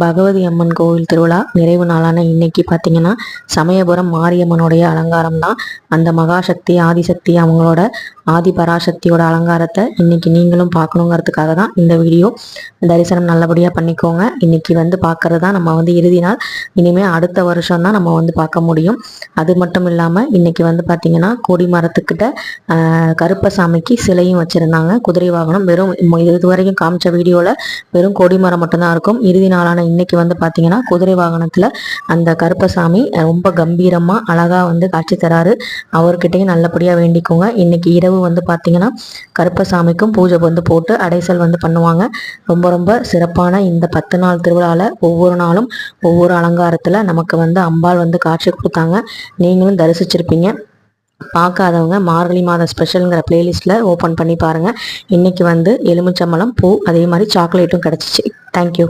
பகவதி அம்மன் கோவில் திருவிழா நிறைவு நாளான இன்னைக்கு பார்த்தீங்கன்னா சமயபுரம் மாரியம்மனுடைய அலங்காரம் தான். அந்த மகாசக்தி ஆதிசக்தி அவங்களோட ஆதி பராசக்தியோட அலங்காரத்தை இன்னைக்கு நீங்களும் பார்க்கணுங்கிறதுக்காக தான் இந்த வீடியோ. தரிசனம் நல்லபடியாக பண்ணிக்கோங்க. இன்னைக்கு பார்க்கறது தான் நம்ம இறுதி நாள். இனிமேல் அடுத்த வருஷம் தான் நம்ம பார்க்க முடியும். அது மட்டும் இல்லாமல் இன்னைக்கு பார்த்தீங்கன்னா கொடிமரத்துக்கிட்ட கருப்பசாமிக்கு சிலையும் வச்சுருந்தாங்க. குதிரை வாகனம் வெறும் இதுவரைக்கும் காமிச்ச வீடியோவில் வெறும் கொடிமரம் மட்டும்தான் இருக்கும். இறுதி நாளான இன்னைக்கு பார்த்தீங்கன்னா குதிரை வாகனத்துல அந்த கருப்பசாமி ரொம்ப கம்பீரமா அழகா காட்சி தராரு. அவர்கிட்டையும் நல்லபடியா வேண்டிக்கோங்க. இன்னைக்கு இரவு பார்த்தீங்கன்னா கருப்பசாமிக்கும் பூஜை போட்டு அடைசல் பண்ணுவாங்க. ரொம்ப ரொம்ப சிறப்பான இந்த 10 நாள் திருவிழால ஒவ்வொரு நாளும் ஒவ்வொரு அலங்காரத்துல நமக்கு அம்பாள் காட்சி கொடுத்தாங்க. நீங்களும் தரிசிச்சிருப்பீங்க. பார்க்காதவங்க மார்கழி மாத ஸ்பெஷலுங்கிற பிளேலிஸ்ட்ல ஓப்பன் பண்ணி பாருங்க. இன்னைக்கு எலுமிச்சம்பழம் பூ அதே மாதிரி சாக்லேட்டும் கிடைச்சிச்சு. தேங்க்யூ.